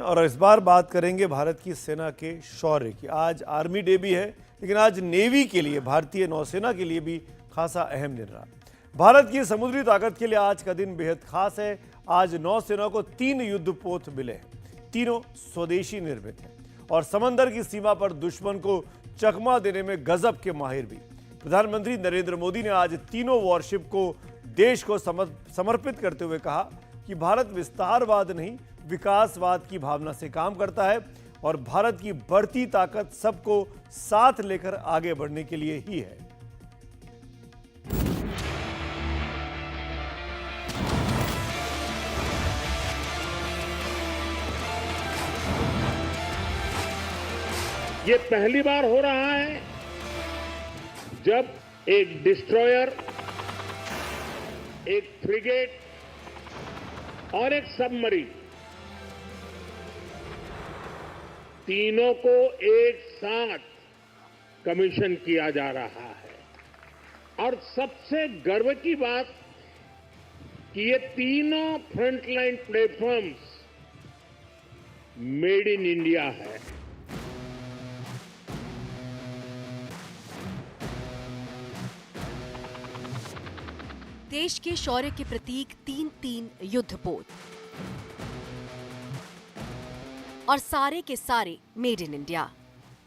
और इस बार बात करेंगे भारत की सेना के शौर्य की। आज आर्मी डे भी है, लेकिन आज नेवी के लिए, भारतीय नौसेना के लिए भी खासा अहम दिन रहा। भारत की समुद्री ताकत के लिए आज का दिन बेहद खास है। आज नौसेना को 3 युद्धपोत मिले हैं, तीनों स्वदेशी निर्मित हैं और समंदर की सीमा पर दुश्मन को चकमा देने में गजब के माहिर भी। प्रधानमंत्री नरेंद्र मोदी ने आज तीनों वॉरशिप को देश को समर्पित करते हुए कहा कि भारत विस्तारवाद नहीं, विकासवाद की भावना से काम करता है और भारत की बढ़ती ताकत सबको साथ लेकर आगे बढ़ने के लिए ही है। ये पहली बार हो रहा है जब एक डिस्ट्रॉयर, एक फ्रिगेट और एक सबमरीन, तीनों को एक साथ कमीशन किया जा रहा है। और सबसे गर्व की बात कि ये तीनों frontline platforms made in India है। देश के शौर्य के प्रतीक 3 युद्धपोत और सारे के सारे मेड इन इंडिया।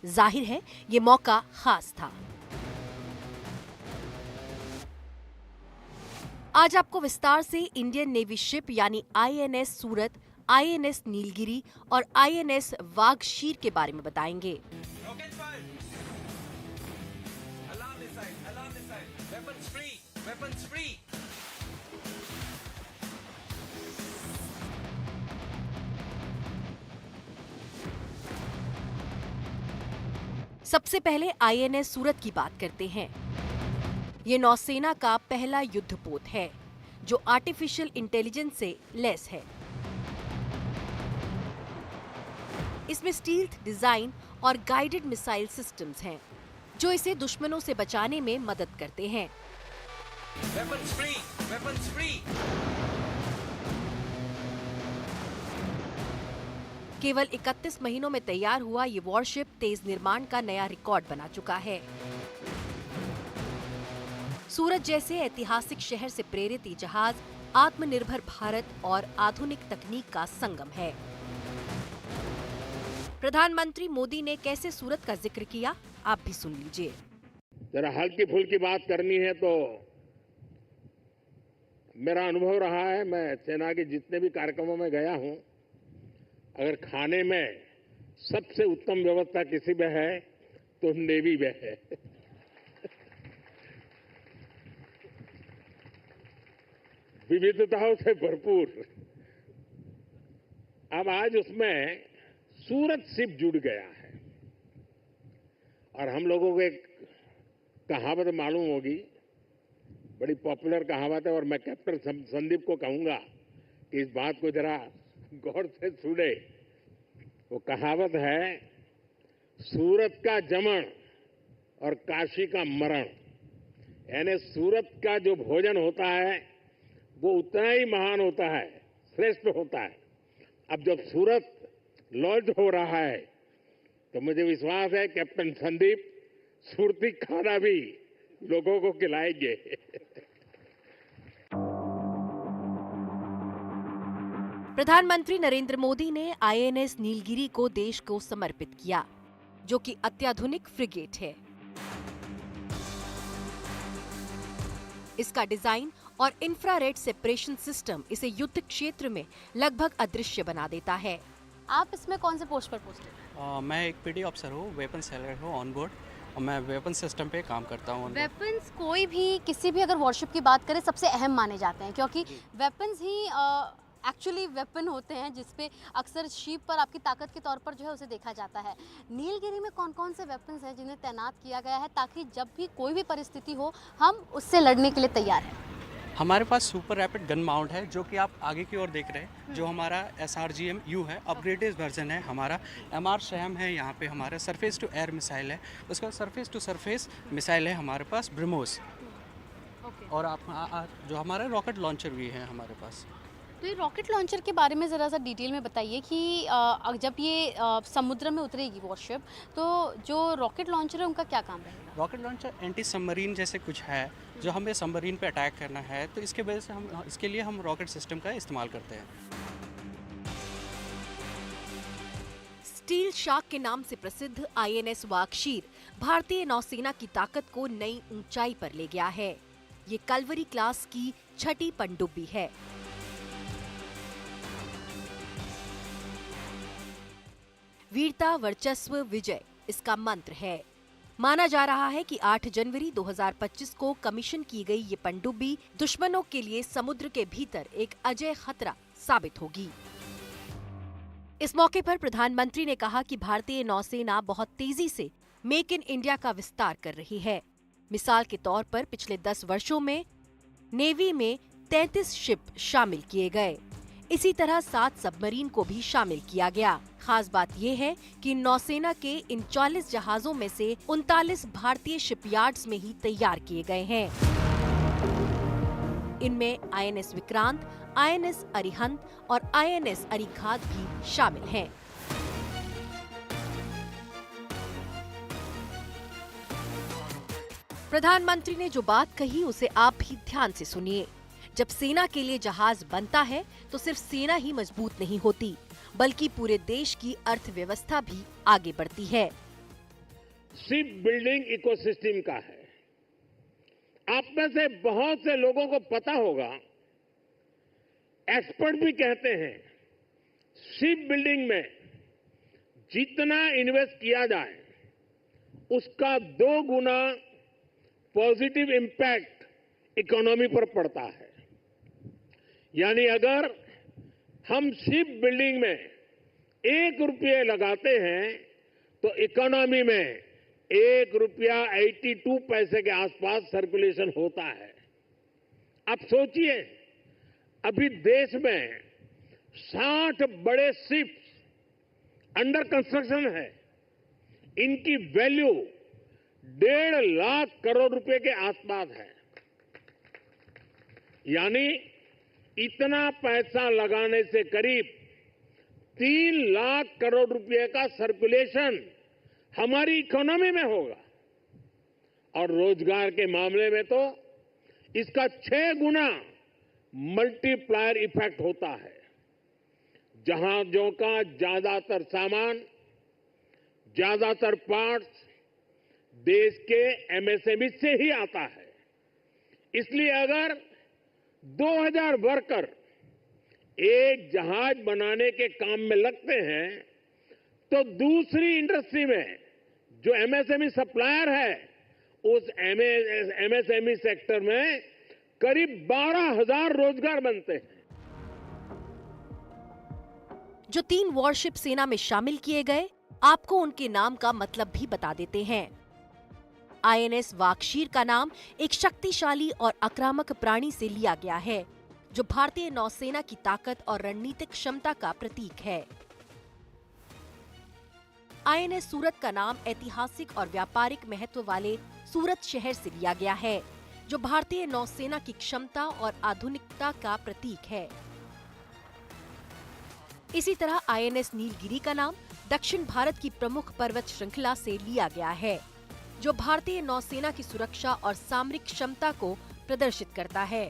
जाहिर है ये मौका खास था। आज आपको विस्तार से इंडियन नेवी शिप यानी आईएनएस सूरत, आईएनएस नीलगिरी और आईएनएस वाघशीर के बारे में बताएंगे। सबसे पहले आईएनएस सूरत की बात करते हैं। ये नौसेना का पहला युद्धपोत है जो आर्टिफिशियल इंटेलिजेंस से लैस है। इसमें स्टील्थ डिजाइन और गाइडेड मिसाइल सिस्टम्स हैं जो इसे दुश्मनों से बचाने में मदद करते हैं। Weapons free, weapons free। केवल 31 महीनों में तैयार हुआ ये वॉरशिप तेज निर्माण का नया रिकॉर्ड बना चुका है। सूरत जैसे ऐतिहासिक शहर से प्रेरित ये जहाज आत्मनिर्भर भारत और आधुनिक तकनीक का संगम है। प्रधानमंत्री मोदी ने कैसे सूरत का जिक्र किया, आप भी सुन लीजिए। जरा हल्की फुल्की बात करनी है तो मेरा अनुभव रहा है, मैं सेना के जितने भी कार्यक्रमों में गया हूं, अगर खाने में सबसे उत्तम व्यवस्था किसी में है तो नेवी में है। विविधताओं से भरपूर। अब आज उसमें सूरत शिप जुड़ गया है और हम लोगों को एक कहावत मालूम होगी, बड़ी पॉपुलर कहावत है और मैं कैप्टन संदीप को कहूंगा कि इस बात को जरा गौर से सुने। वो कहावत है, सूरत का जमण और काशी का मरण। यानी सूरत का जो भोजन होता है वो उतना ही महान होता है, श्रेष्ठ होता है। अब जब सूरत लॉन्च हो रहा है तो मुझे विश्वास है कैप्टन संदीप सुरती खाना भी लोगों को खिलाएंगे। प्रधानमंत्री नरेंद्र मोदी ने आईएनएस नीलगिरी को देश को समर्पित किया, जो कि अत्याधुनिक फ्रिगेट है। इसका डिजाइन और इंफ्रारेड सेपरेशन सिस्टम इसे युद्ध क्षेत्र में लगभग अदृश्य बना देता है। आप इसमें कौन से पोस्ट पर पोस्टेड? मैं एक पीडी ऑफिसर हूँ, वेपन सेलर हूँ ऑन बोर्ड और मैं वेपन सिस्टम पे काम करता हूँ। वेपन्स कोई भी किसी भी अगर वॉरशिप की बात करें सबसे अहम माने जाते हैं, क्योंकि वेपन्स ही एक्चुअली वेपन होते हैं जिसपे अक्सर शिप पर आपकी ताकत के तौर पर जो है उसे देखा जाता है। नीलगिरी में कौन कौन से वेपन्स हैं जिन्हें तैनात किया गया है ताकि जब भी कोई भी परिस्थिति हो हम उससे लड़ने के लिए तैयार हैं? हमारे पास सुपर रैपिड गन माउंट है जो कि आप आगे की ओर देख रहे हैं, जो हमारा SRGM-U है, अपग्रेडेड वर्जन है। हमारा MR SAM है, यहाँ पे हमारा सरफेस टू एयर मिसाइल है, उसका सरफेस टू सरफेस मिसाइल है हमारे पास ब्रह्मोस। और आप जो हमारा रॉकेट लॉन्चर भी है हमारे पास। तो ये रॉकेट लॉन्चर के बारे में ज़रा सा डिटेल में बताइए कि जब ये समुद्र में उतरेगी वॉरशिप, तो जो रॉकेट लॉन्चर है उनका क्या काम रहेगा? रॉकेट लॉन्चर एंटी सबमरीन जैसे कुछ है, जो हमें सबमरीन पे अटैक करना है, तो इसके वजह से हम इसके लिए हम रॉकेट सिस्टम का इस्तेमाल करते हैं। स्टील शार्क के नाम से प्रसिद्ध आईएनएस वागशीर भारतीय नौसेना की ताकत को नई ऊंचाई पर ले गया है। ये कलवरी क्लास की छठी पनडुब्बी है। वीरता वर्चस्व विजय इसका मंत्र है। माना जा रहा है कि 8 जनवरी 2025 को कमीशन की गई ये पनडुब्बी दुश्मनों के लिए समुद्र के भीतर एक अजय खतरा साबित होगी। इस मौके पर प्रधानमंत्री ने कहा कि भारतीय नौसेना बहुत तेजी से मेक इन इंडिया का विस्तार कर रही है। मिसाल के तौर पर पिछले 10 वर्षों में नेवी में 33 शिप शामिल किए गए। इसी तरह 7 सबमरीन को भी शामिल किया गया। खास बात यह है कि नौसेना के इन 40 जहाजों में से 39 भारतीय शिपयार्ड्स में ही तैयार किए गए हैं। इनमें आईएनएस विक्रांत, आईएनएस अरिहंत और आईएनएस अरिघात भी शामिल हैं। प्रधानमंत्री ने जो बात कही उसे आप भी ध्यान से सुनिए। जब सेना के लिए जहाज बनता है तो सिर्फ सेना ही मजबूत नहीं होती, बल्कि पूरे देश की अर्थव्यवस्था भी आगे बढ़ती है। शिप बिल्डिंग इकोसिस्टम का है। आप में से बहुत से लोगों को पता होगा, एक्सपर्ट भी कहते हैं शिप बिल्डिंग में जितना इन्वेस्ट किया जाए उसका 2 गुना पॉजिटिव इम्पैक्ट इकोनॉमी पर पड़ता है। यानी अगर हम शिप बिल्डिंग में 1 रुपये लगाते हैं तो इकोनॉमी में 1 रुपया 82 पैसे के आसपास सर्कुलेशन होता है। अब सोचिए, अभी देश में 60 बड़े शिप्स अंडर कंस्ट्रक्शन है। इनकी वैल्यू 1.5 लाख करोड़ रुपए के आसपास है। यानी इतना पैसा लगाने से करीब 3 लाख करोड़ रुपए का सर्कुलेशन हमारी इकोनॉमी में होगा। और रोजगार के मामले में तो इसका 6 गुना मल्टीप्लायर इफेक्ट होता है। जहाजों का ज्यादातर सामान, ज्यादातर पार्ट्स देश के एमएसएमई से ही आता है। इसलिए अगर 2000 वर्कर एक जहाज बनाने के काम में लगते हैं तो दूसरी इंडस्ट्री में जो एमएसएमई सप्लायर है उस एमएसएमई सेक्टर में करीब 12,000 रोजगार बनते हैं। जो 3 वॉरशिप सेना में शामिल किए गए, आपको उनके नाम का मतलब भी बता देते हैं। आईएनएस वागशीर का नाम एक शक्तिशाली और आक्रामक प्राणी से लिया गया है, जो भारतीय नौसेना की ताकत और रणनीतिक क्षमता का प्रतीक है। आईएनएस सूरत का नाम ऐतिहासिक और व्यापारिक महत्व वाले सूरत शहर से लिया गया है, जो भारतीय नौसेना की क्षमता और आधुनिकता का प्रतीक है। इसी तरह आईएनएस नीलगिरी का नाम दक्षिण भारत की प्रमुख पर्वत श्रृंखला से लिया गया है, जो भारतीय नौसेना की सुरक्षा और सामरिक क्षमता को प्रदर्शित करता है।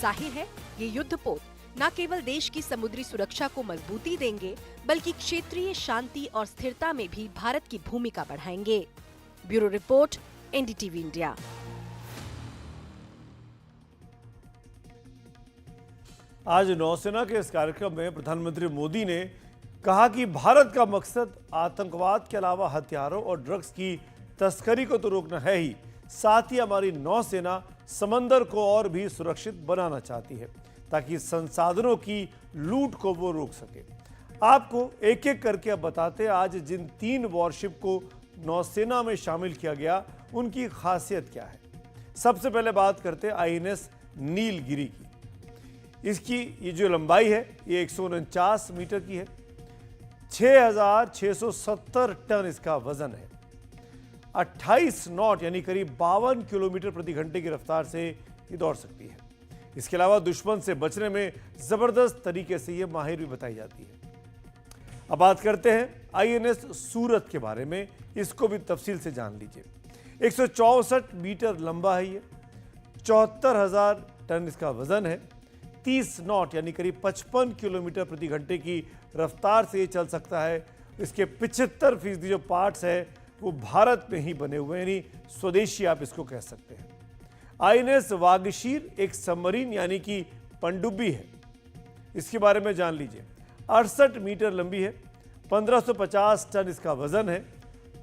जाहिर है, ये युद्धपोत न केवल देश की समुद्री सुरक्षा को मजबूती देंगे, बल्कि क्षेत्रीय शांति और स्थिरता में भी भारत की भूमिका बढ़ाएंगे। Bureau report, NDTV India. आज नौसेना के इस कार्यक्रम में प्रधानमंत्री मोदी ने कहा कि भारत का मकसद आतंकवाद के अलावा हथियारों और ड्रग्स की तस्करी को तो रोकना है ही, साथ ही हमारी नौसेना समंदर को और भी सुरक्षित बनाना चाहती है ताकि संसाधनों की लूट को वो रोक सके। आपको एक एक करके अब बताते हैं आज जिन 3 वॉरशिप को नौसेना में शामिल किया गया उनकी खासियत क्या है। सबसे पहले बात करते हैं आईएनएस नीलगिरी की। इसकी ये जो लंबाई है ये 149 मीटर की है, 6,670 टन इसका वजन है। 28 नॉट यानी करीब 52 किलोमीटर प्रति घंटे की रफ्तार से ये दौड़ सकती है। इसके अलावा दुश्मन से बचने में जबरदस्त तरीके से ये माहिर भी बताई जाती है। अब बात करते हैं आईएनएस सूरत के बारे में, इसको भी तफसील से जान लीजिए। 164 मीटर लंबा है ये, 74,000 टन इसका वजन है, 30 नॉट यानी करीब 55 किलोमीटर प्रति घंटे की रफ्तार से ये चल सकता है। इसके 75% जो पार्ट्स है वो भारत में ही बने हुए हैं, यानी स्वदेशी आप इसको कह सकते हैं। आईएनएस वागीशीर एक सबमरीन यानी कि पनडुब्बी है, इसके बारे में जान लीजिए। 68 मीटर लंबी है, 1550 टन इसका वजन है,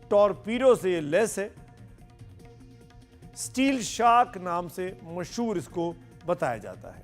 टॉर्पीडो से ये लेस है, स्टील शार्क नाम से मशहूर इसको बताया जाता है।